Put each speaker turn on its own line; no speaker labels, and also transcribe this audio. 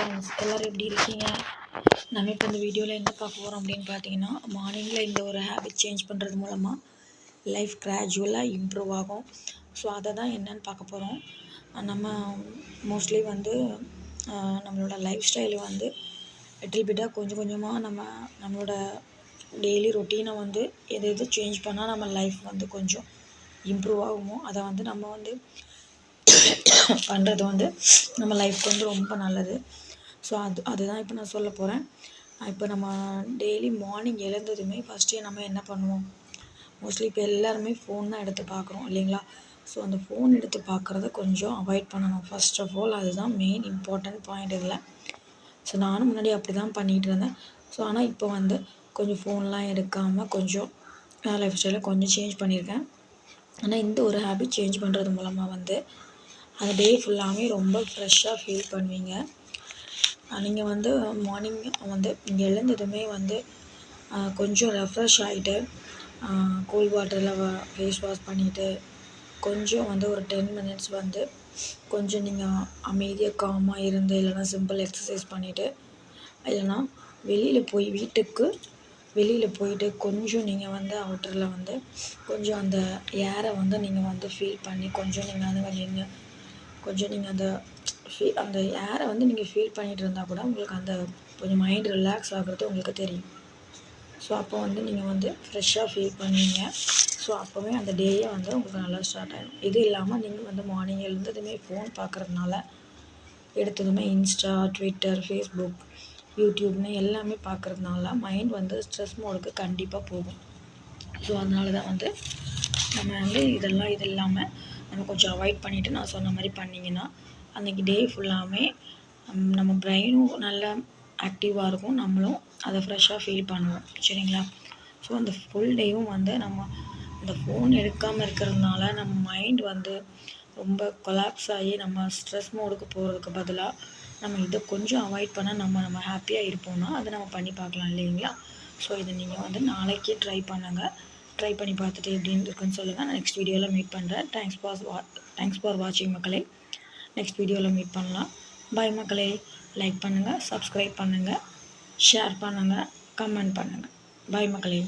Friends, எல்லோரும் எப்படி இருக்கீங்க? நம்ம இப்போ இந்த வீடியோவில் என்ன பார்க்க போகிறோம் அப்படின்னு பார்த்தீங்கன்னா, மார்னிங்கில் இந்த ஒரு ஹேபிட் சேஞ்ச் பண்ணுறது மூலமாக லைஃப் கிராஜுவலாக இம்ப்ரூவ் ஆகும். ஸோ அதை தான் என்னென்னு பார்க்க போகிறோம். நம்ம மோஸ்ட்லி நம்மளோட லைஃப் ஸ்டைலை லிட்டில் பிட்டாக கொஞ்சம் கொஞ்சமாக நம்மளோட டெய்லி ரொட்டீனை எது எது சேஞ்ச் பண்ணால் நம்ம லைஃப் கொஞ்சம் இம்ப்ரூவ் ஆகுமோ அதை நம்ம பண்ணுறது நம்ம லைஃப்க்கு ரொம்ப நல்லது. ஸோ அதுதான் இப்போ நான் சொல்ல போகிறேன். இப்போ நம்ம டெய்லி மார்னிங் எழுந்ததுமே ஃபஸ்ட்டு நம்ம என்ன பண்ணுவோம்? மோஸ்ட்லி இப்போ எல்லாருமே ஃபோன் தான் எடுத்து பார்க்குறோம் இல்லைங்களா? ஸோ அந்த ஃபோன் எடுத்து பார்க்குறத கொஞ்சம் அவாய்ட் பண்ணணும். ஃபஸ்ட் ஆஃப் ஆல் அதுதான் மெயின் இம்பார்ட்டன்ட் பாயிண்ட் இதில். ஸோ நானும் முன்னாடி அப்படி தான் பண்ணிகிட்டு இருந்தேன். ஸோ ஆனால் இப்போ கொஞ்சம் ஃபோன்லாம் எடுக்காமல் கொஞ்சம் லைஃப் ஸ்டைலை கொஞ்சம் சேஞ்ச் பண்ணியிருக்கேன். ஆனால் இந்த ஒரு ஹேபிட் சேஞ்ச் பண்ணுறது மூலமாக அந்த டே ஃபுல்லாகவே ரொம்ப ஃப்ரெஷ்ஷாக ஃபீல் பண்ணுவீங்க. நீங்கள் மார்னிங் நீங்கள் எழுந்ததுமே கொஞ்சம் ரெஃப்ரெஷ் ஆகிட்டு கோல்ட் வாட்டரில் ஃபேஸ் வாஷ் பண்ணிவிட்டு கொஞ்சம் ஒரு 10 மினிட்ஸ் கொஞ்சம் நீங்கள் அமைதியாக காமாக இருந்து இல்லைனா சிம்பிள் எக்ஸசைஸ் பண்ணிவிட்டு இல்லைனா வீட்டுக்கு வெளியில் போயிட்டு கொஞ்சம் நீங்கள் அவுட்டரில் கொஞ்சம் அந்த ஏரை நீங்கள் ஃபீல் பண்ணி கொஞ்சம் நீங்கள் நின்று கொஞ்சம் நீங்கள் அந்த ஏரை நீங்கள் ஃபீல் பண்ணிகிட்டு இருந்தால் கூட உங்களுக்கு கொஞ்சம் மைண்ட் ரிலாக்ஸ் ஆகிறது உங்களுக்கு தெரியும். ஸோ அப்போ நீங்கள் ஃப்ரெஷ்ஷாக ஃபீல் பண்ணுவீங்க. ஸோ அப்போவே அந்த டேயே உங்களுக்கு நல்லா ஸ்டார்ட் ஆகிடும். இது இல்லாமல் நீங்கள் மார்னிங் எழுந்ததுமே ஃபோன் பார்க்குறதுனால எடுத்ததுமே இன்ஸ்டா, ட்விட்டர், ஃபேஸ்புக், யூடியூப்னு எல்லாமே பார்க்குறதுனால மைண்ட் ஸ்ட்ரெஸ் மோடுக்கு கண்டிப்பாக போகும். ஸோ அதனால தான் நம்ம இது இல்லாமல் நம்ம கொஞ்சம் அவாய்ட் பண்ணிவிட்டு நான் சொன்ன மாதிரி பண்ணிங்கன்னா அன்றைக்கி டே ஃபுல்லாகவே நம்ம பிரெயினும் நல்லா ஆக்டிவாக இருக்கும், நம்மளும் அதை ஃப்ரெஷ்ஷாக ஃபீல் பண்ணுவோம். சரிங்களா? ஸோ அந்த ஃபுல் டேவும் நம்ம அந்த ஃபோன் எடுக்காமல் இருக்கிறதுனால நம்ம மைண்ட் ரொம்ப கொலாப்ஸ் ஆகி நம்ம ஸ்ட்ரெஸ் மோடுக்கு போகிறதுக்கு பதிலாக நம்ம இதை கொஞ்சம் அவாய்ட் பண்ணால் நம்ம ஹாப்பியாக இருப்போம்னா அதை நம்ம பண்ணி பார்க்கலாம் இல்லைங்களா? ஸோ இதை நீங்கள் நாளைக்கே ட்ரை பண்ணுங்கள். ட்ரை பண்ணி பார்த்துட்டு எப்படின்னு இருக்குன்னு சொல்லுங்கள். நான் நெக்ஸ்ட் வீடியோவில் மீட் பண்ணுறேன். தேங்க்ஸ் ஃபார் வாட்சிங் மக்களே. நெக்ஸ்ட் வீடியோவில் மீட் பண்ணலாம். பாய் மக்களே. லைக் பண்ணுங்கள், சப்ஸ்கிரைப் பண்ணுங்கள், ஷேர் பண்ணுங்கள், கமெண்ட் பண்ணுங்கள். பாய் மக்களே.